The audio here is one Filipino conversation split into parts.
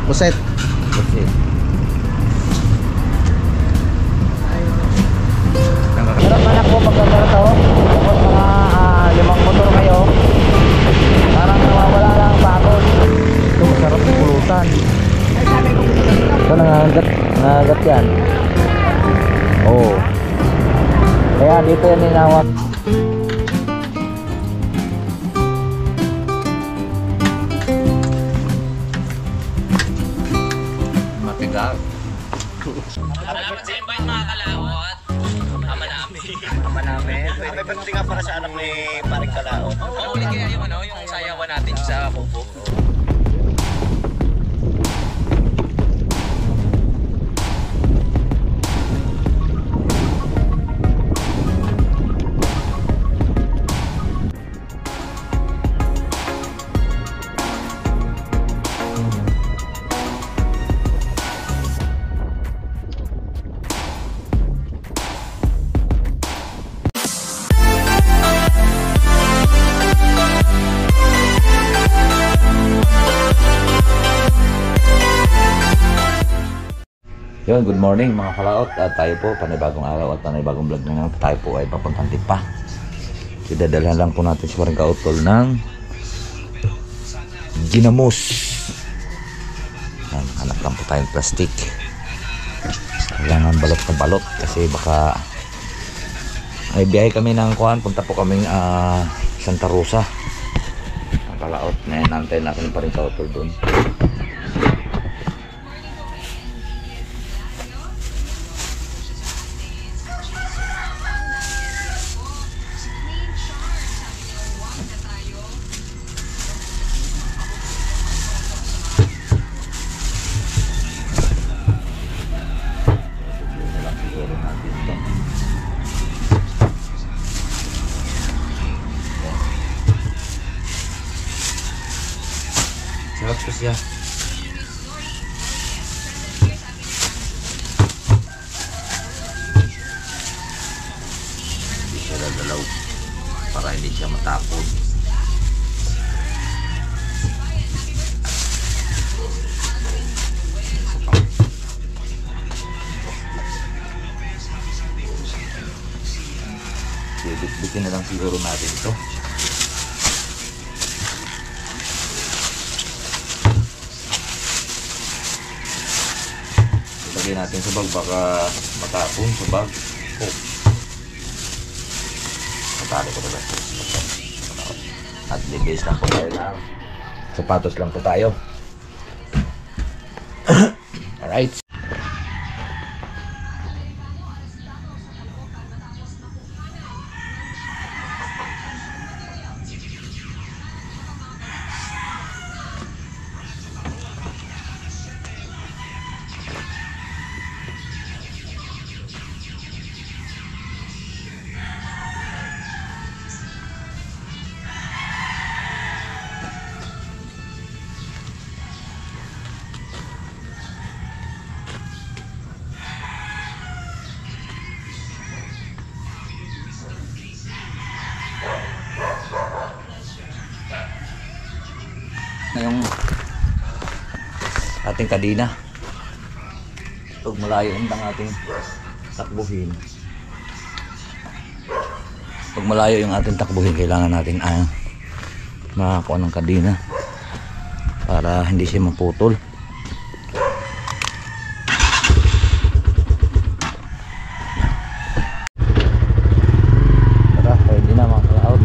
Buset. Kasi Pero manak po pagkakara to. Tapos mga 5 motor kayo. Parang nawawala lang ang pagod. Ito masarap yung pulutan. Ito nangagat yan. Oo. Kaya dito yan ninawak. matigas. Salamat sa invite mga kalawat. Ama namin. Ama namin. May pagdating nga para sa anak ni Paring Kalao. Oo, ulit kaya yung sayawan natin sa Kubo. Yun, good morning mga kalaot. At tayo po, panibagong araw at panibagong vlog na tayo po ay papuntang Tipa. Idadalhan lang po natin si Paring Kautol ng ginamos. Hanap lang po tayong plastic. Kailangan balot na balot kasi baka ay biyahe kami ng kuhan. Punta po kaming Santa Rosa. Ang kalaot na yan, nantay natin Paring Kautol doon. Sarap ko siya. Hindi siya dadalaw para hindi siya matapon. Bibit-bitin na lang siguro natin ito. Ilagay natin sa bag baka matapon sa bag. Oh. Matalo ko talaga. At libis lang po tayo na. Sapatos lang po tayo. Alright. Na yung ating kadina. Pag malayo ang ating takbuhin. Pag malayo yung ating takbuhin, kailangan natin makakuha ng kadina para hindi siya maputol. Tara, pwede na mga kalaot.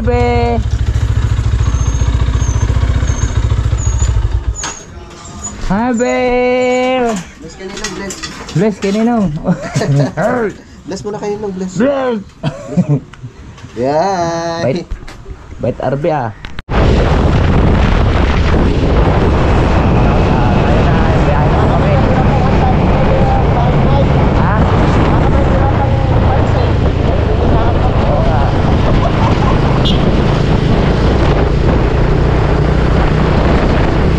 Hi, be! Hi, be! Bless kanino, bless. Bless kanino? Bless muna kanino, bless. Bless! Yan. Bait. Bait Arby ah.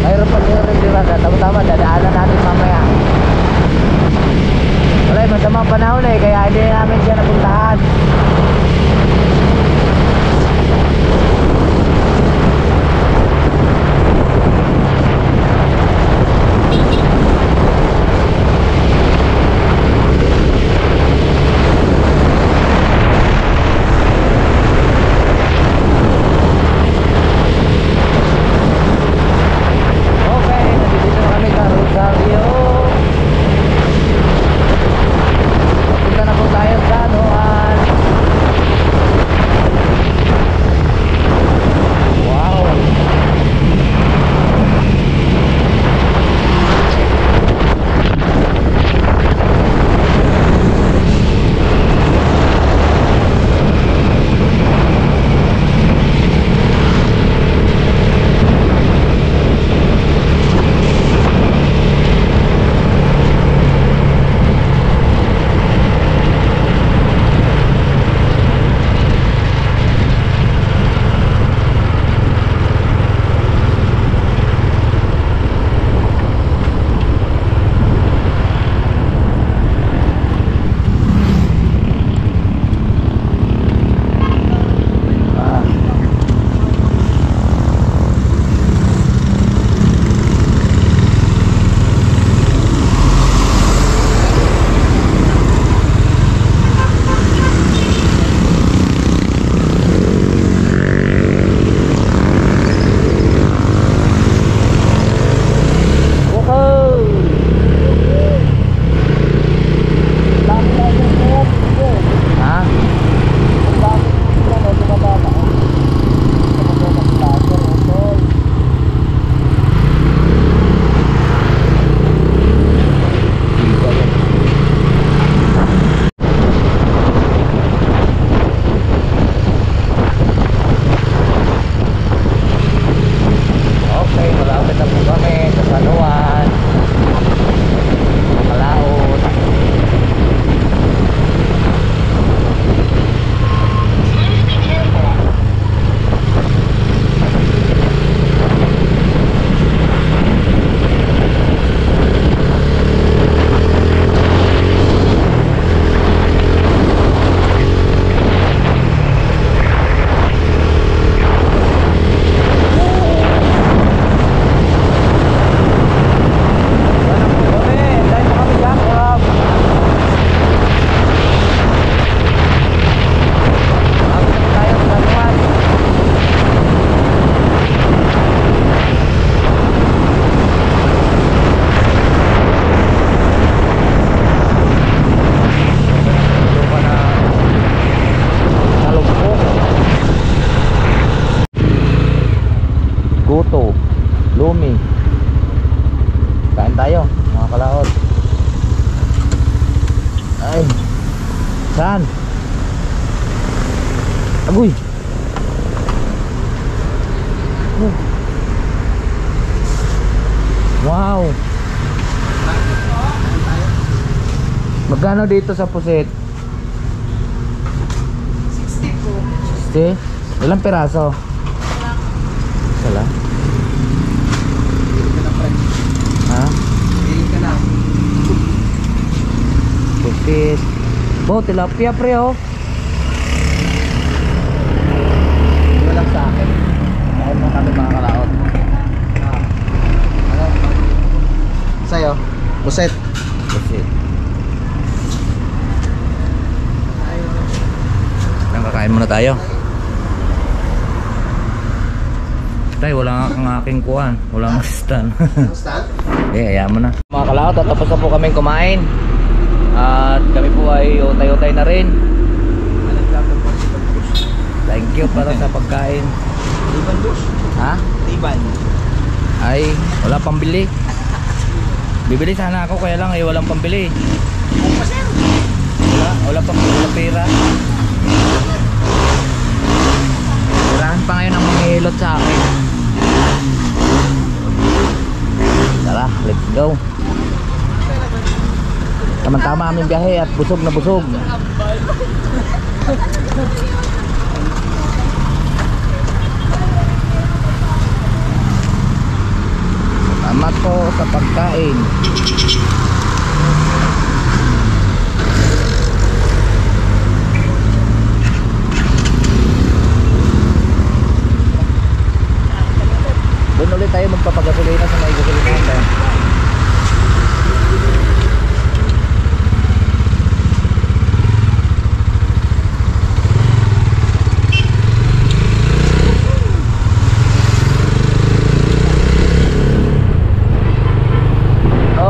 Mayroon pa rin dirada. Tama-tama, dadaanan natin mamaya. Wala, masamang panahon eh, kaya hindi namin siya napuntahan. Okay, nandito na kami sa Rosario. Punta na po tayo sa San Juan. Wow. Okay, malapit na po kami sa San Juan. Makalaot. Guto, Lumi. Kain tayo, mga kalaot. Ay. Saan? Agoy. Wow. Magkano dito sa pusit? 60 po. 60? Ilang piraso? Wala. Ha? Pili ka na. Pusit. Bo, tilapia pre oh. Walang sa akin. Kain mo kami mga kalaot. Ano? Sa'yo? Buset. Pusit. Nang kakain muna tayo. Tay, wala nga ang aking kuhan. Wala nga stand. Stand? Ayaw mo na. Mga kalaot, at tapos na po kaming kumain. At kami po ay utay-utay na rin. Thank you para sa pagkain. Tiban, boss. Ha? Tiban. Ay, wala pambili. Bibili sana ako kaya lang ay walang pambili. Wala pang pera. Tirahan pa ngayon ang manghihilot sa akin. Tara, let's go. Tama-tama aming biyahe at busog na busog. Salamat po sa pagkain. Doon ulit tayo magpapagasolina sa may gasolina.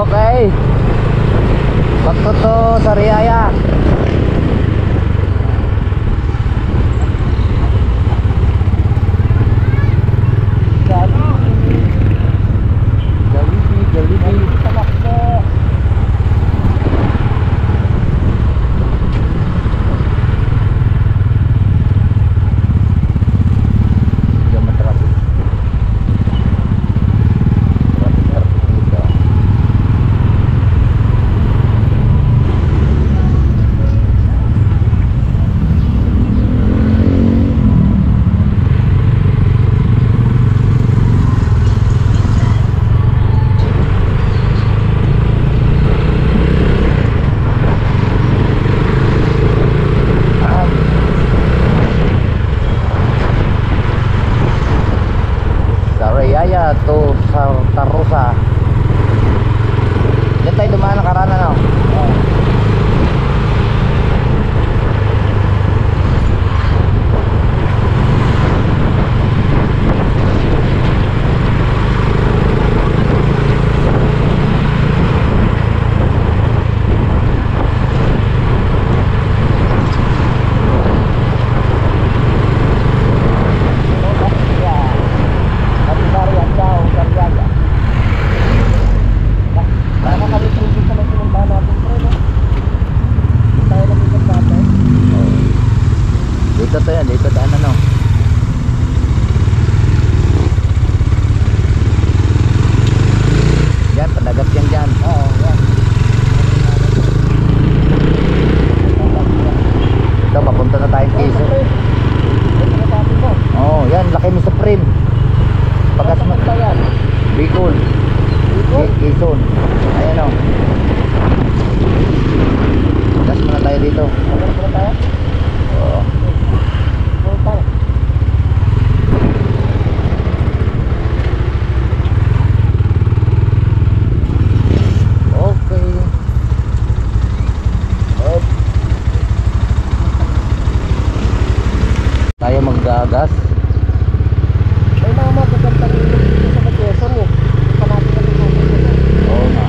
Okay. Bakto to sa Riyaya. To Santa Rosa. Diyan tayo dumaan nakaraan ano? Dito daan ano. Yan, padagat yan dyan. Oo, yan. Ito, papunta na tayong Quezon. Oo, yan, laki mo sa frame. Pagas mo. Bicol. Quezon. Ayan o. Gas mo na tayo dito. Oo. Okay. Tayo maggagas. May mga magagandang ilog dito sa Quezon eh. Panapin natin natin. Oo nga.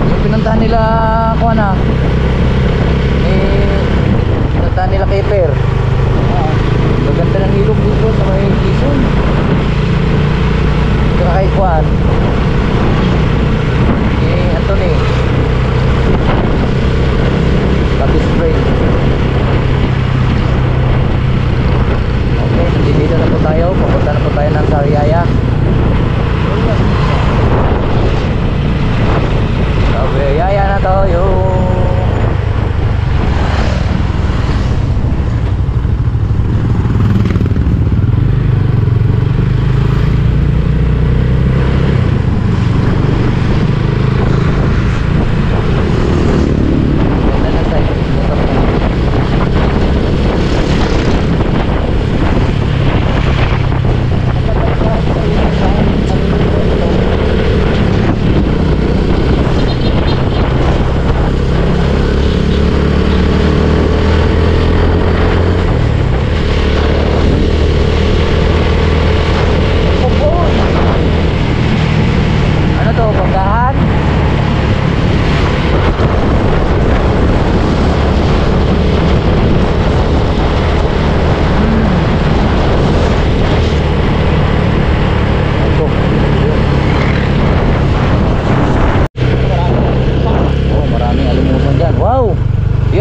Yung pinuntahan nila kuha na pinuntahan nila Keper. Maganda ng ilog dito sa may Quezon. Saka kay Juan Anthony Lapis Spring. Okay, dito na po tayo. Papunta na po tayo ng Sariaya. Sariaya na tayo.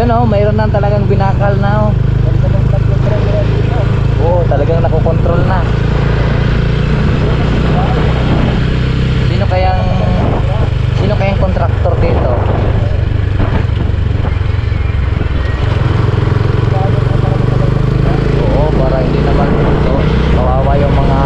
Ayun oh, mayroon na talagang binakal na oh. Oo, talagang nakokontrol na. Sino kayang kontraktor dito? Oo, para hindi naman kawawa yung mga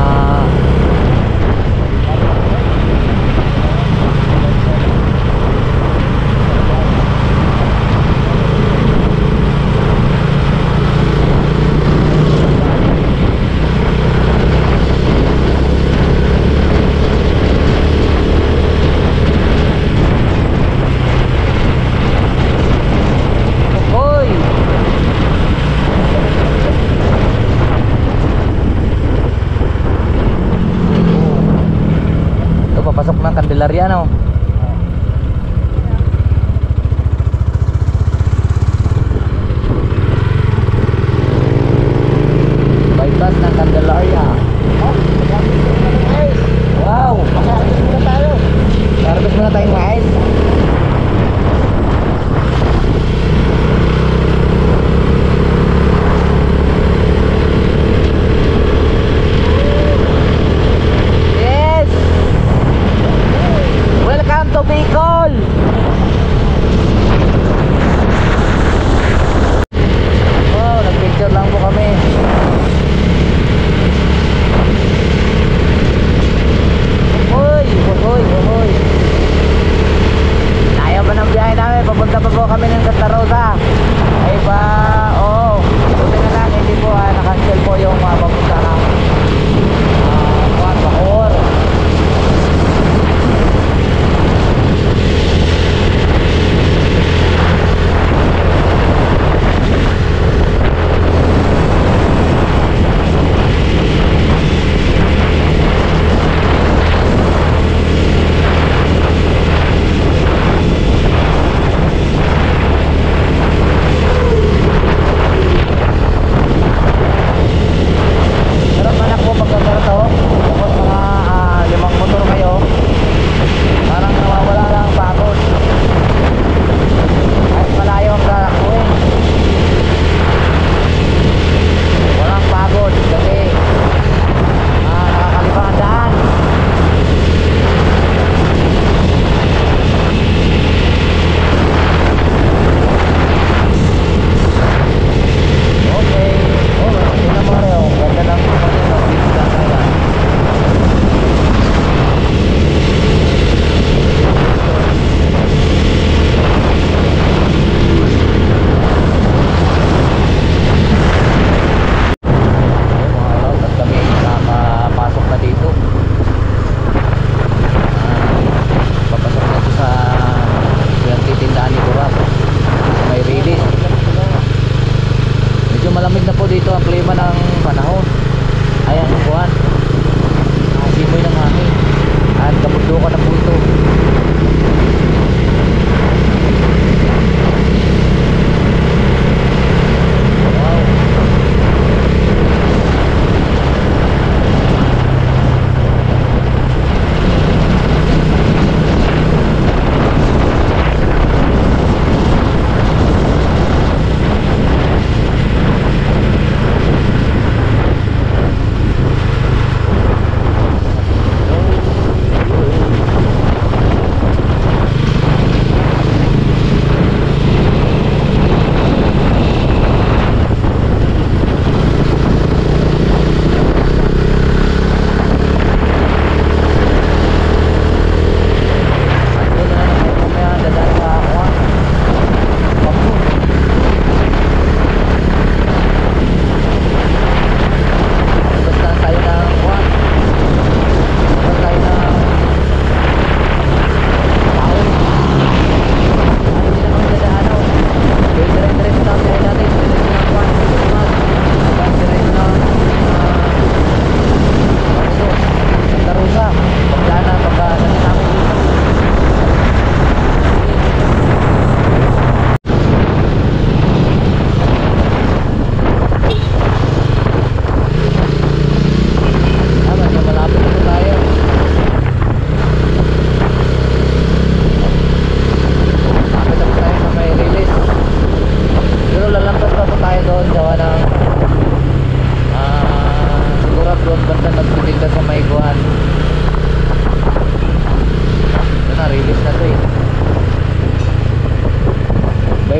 pasok ng Candelaria no. Bypass ng Candelaria. Wow, harvest muna tayo. Harvest muna tayong mais. Welcome to Bicol! Wow, nag-picture lang po kami. Uy, uy, uy. Layo pa ng biyahe namin. Papunta pa po kami ng Santa Rosa. Ay ba, oo. Buti na lang, hindi po nakancel po yung papunta ng Bacoor.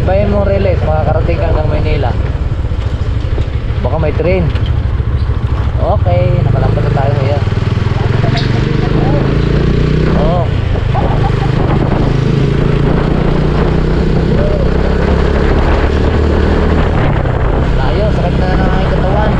Baybayin mo relays, makakarating ka hanggang Maynila. Baka may train. Okay, nakalampas na tayo ngayon. Oo. Layo, sakit na ng aking katawan.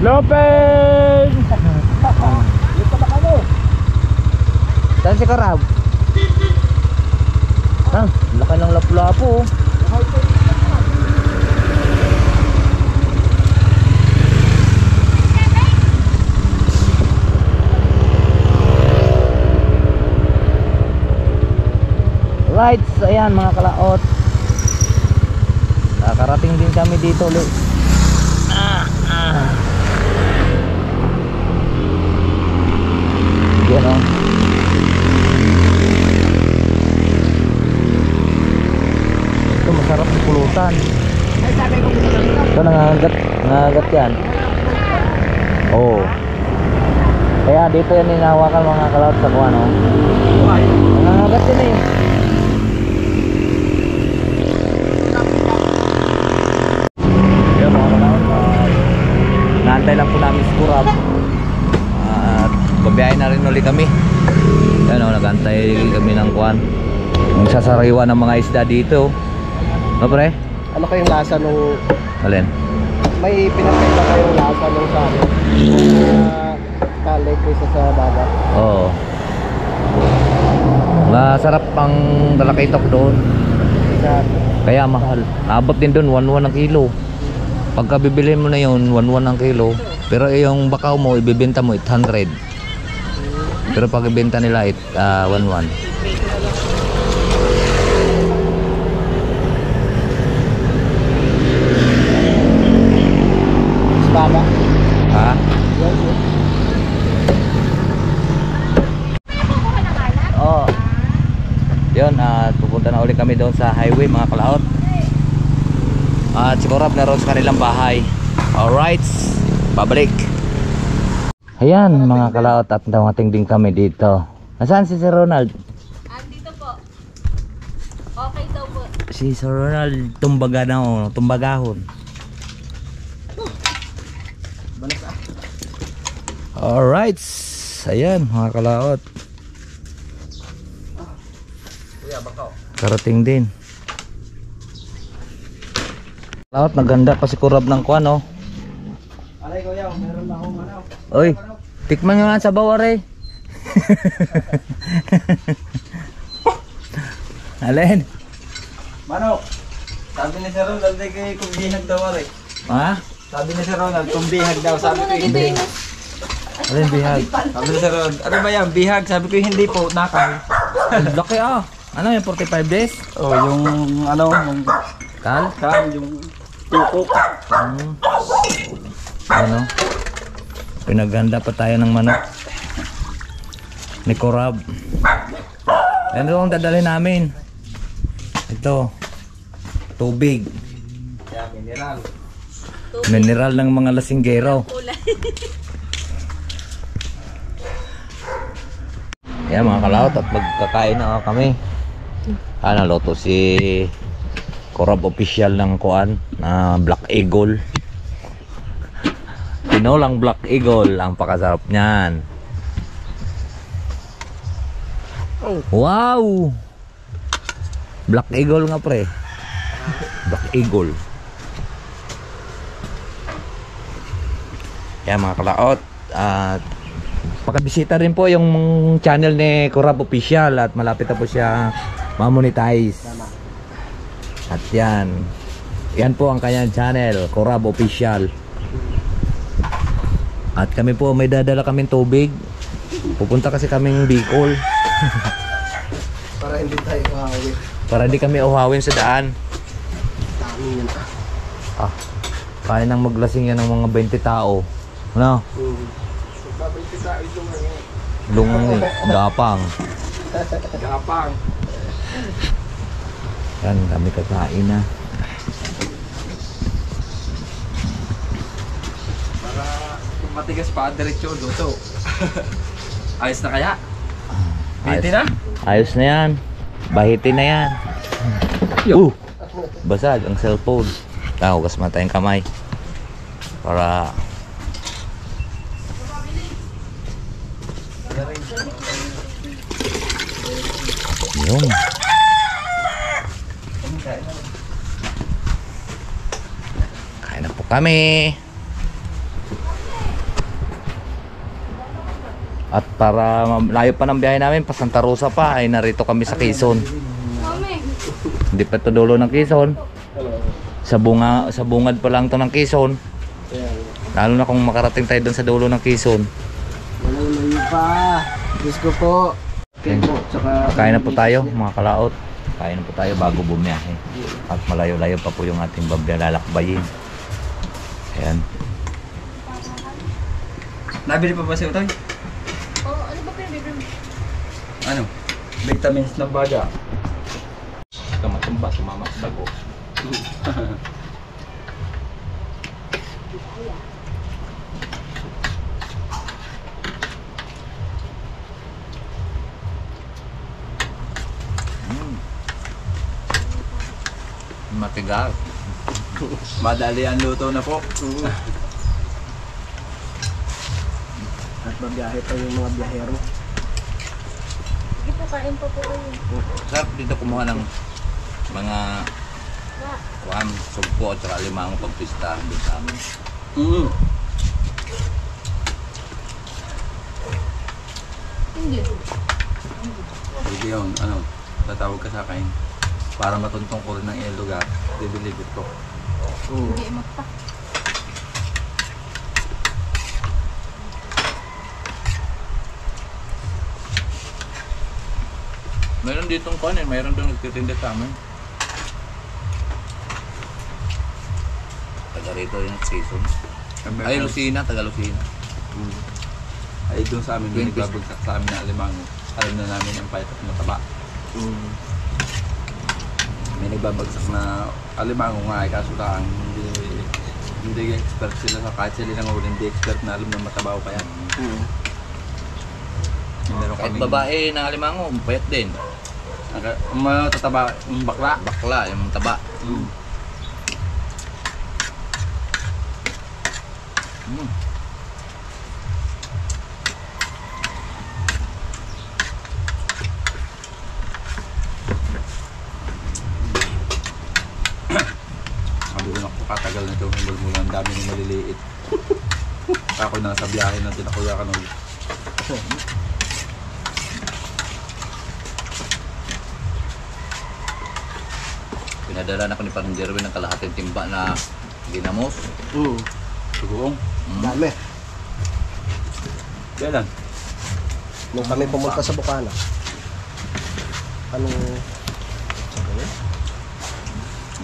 Lopez! Saan si Karab? Ah, laki ng lapu-lapu. Rights, ayan mga kalaot. Nakarating din kami dito ulit. Yan o. Ito masarap yung pulutan. Ito nangagat yan. Oo. Kaya dito yan hinahawakan mga kalaot sa kuwan o. Nangagat yan eh. Yan mga kalaot. Naantay lang po namin si Kurab. Babiyahin na rin ulit kami. Yan o, nagantay kami ng kuwan. Yung sasariwa ng mga isda dito. No pre? Ano kayong lasa nung... Alin? May pinakita kayong lasa nung sa akin? Kalay kaysa sa dagat. Oo. Masarap ang dalakitok doon. Kaya mahal. Abot din doon 1.1 ang kilo. Pagka bibili mo na yun 1.1 ang kilo. Pero yung bakaw mo ibibenta mo 800. Pero pag ibenta nila 1.1. Baba. Ha? Oo. Yun, pupunta na ulit kami doon sa highway mga kalaot. At si Kurab na ron sa kanilang bahay. Alright, babalik. Ayan mga kalaot, at dumating din kami dito. Nasaan si Sir Ronald? Andito po. Okay daw po. Si Sir Ronald tumbaga na o, tumbagahon. Alright, ayan mga kalaot. Karating din. Kalaot, naganda pa si Kurab ng kuwan o. Alay ko yaw, meron na akong ano. Oy, tikman nyo nga sa bawari. Alin? Manok, sabi ni Sir Ronald kay kumbihag daw eh. Ha? Sabi ni Sir Ronald, kumbihag daw. Sabi ko hindi. Alin bihag? Sabi ni Sir Ronald, ano ba yan? Bihag. Sabi ko hindi po, nakay. Laki ah. Ano yung 45 days? Oh, yung ano, yung Kal? yung tukok. Ano? Pinaghanda pa tayo ng manok ni Kurab. Ano ang dadalhin namin? Ito, tubig. Yeah, mineral. Mineral ng mga lasinggero. Yan mga kalaot at magkakain na kami. Luto si Corab official ng kuan na Black Eagle. Tinolang Black Eagle ang pakasarap niyan. Wow! Black Eagle nga pre. Black Eagle. Yan mga kalaot. At pakabisita rin po yung channel ni Corab Official at malapit na po siya ma-monetize. At yan. Yan po ang kanyang channel, Corab Official. At kami po may dadala kaming tubig. Pupunta kasi kaming Bicol. Para hindi tayo uhawi. Para hindi kami uhawin sa daan. Dami yun. Kaya nang maglasing yan ng mga 20 tao. Ano? Babay kita ito ngayon. Lungang gapang. Gapang. Yan, kami kakain na. Para kung matigas pa, diretso luto. Ayos na kaya? Pwede na? Ayos na yan. Bahitin na yan. Basag ang cellphone. Hugas mata yung kamay. Para yun. Kain na po kami. At para layo pa ng biyahe namin pa Santa Rosa pa ay narito kami sa Quezon. Mami. Hindi pa ito dulo ng Quezon. Sa bungad pa lang to ng Quezon. Lalo na kung makarating tayo doon sa dulo ng Quezon. Wala naman pa. Diyos ko po. Kain na po tayo mga kalaot. Kain na po tayo bago bumiyahe. At malayo-layo pa po yung ating lalakbayin. Ayan. Nabili pa ba si Utoy? Oh, ano ba pinabibili mo? Ano? Vitamins ng baga. Kamatumba, sumama sa bago. Matigas. Madali ang luto na po. At babiyahe pa yung mga biyahero. Sige po, kain pa po kayo. Sarap dito kumuha ng mga kuam, sugpo at saka limango pagpista doon sa amin. Hindi. Pwede yun, ano, tatawag ka sa akin. Para matuntong ko rin ng iyong lugar, dibilibit ko. Hindi magpa. Meron ditong kuan mayroon doon nagtitinda sa amin. Taga rito yung season. Ay, Lucina, taga Lucina. Ay, doon sa amin, doon 20. nagbabagsak sa amin na alimango. Alam na namin ang pahit at mataba. May nagbabagsak na alimango nga ay kaso lang hindi expert sila sa kahit sila nang huli, hindi expert na alam na mataba o pa yan. Meron Kahit kaming- babae na alimango, payat din. Ang matataba, yung bakla. Bakla, yung taba. Sabi ko na katagal na ito, mula ang dami ng maliliit. Ako na sa biyahe na tinakuyakan ulit. Pinadala na ko ni Parang Jerwin ng kalahating timba na ginamos. Sugoong. Dami. Kailan? Nung kami pumunta sa Bukana. Anong...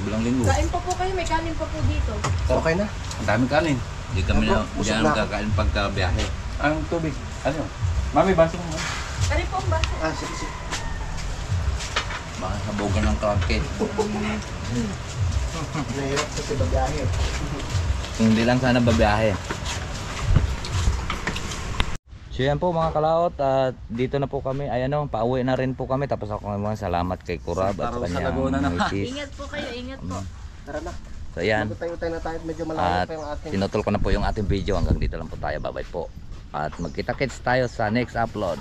Bilang linggo. Kain pa po kayo, may kanin pa po dito. Okay na? Ang daming kanin. Hindi kami na Busog diyan na ako. kakain pagka biyahe. Ang tubig. Ano? Mami, baso mo. Kanin po ang baso. Sige, sige. Baka sabugan ng krangke. Nahirap kasi babiyahe. Kung hindi lang sana babiyahe. So yan po mga kalaot, at dito na po kami, ayan o, pauwi na rin po kami. Tapos ako mga salamat kay Kurab at sa kanyang misis. Ingat po kayo, ingat po. Tara na. So yan, Magutay-utay na tayo. Medyo malayo at pa yung ating... pinutol ko na po yung ating video. Hanggang dito lang po tayo, bye bye po. At magkita-kits tayo sa next upload.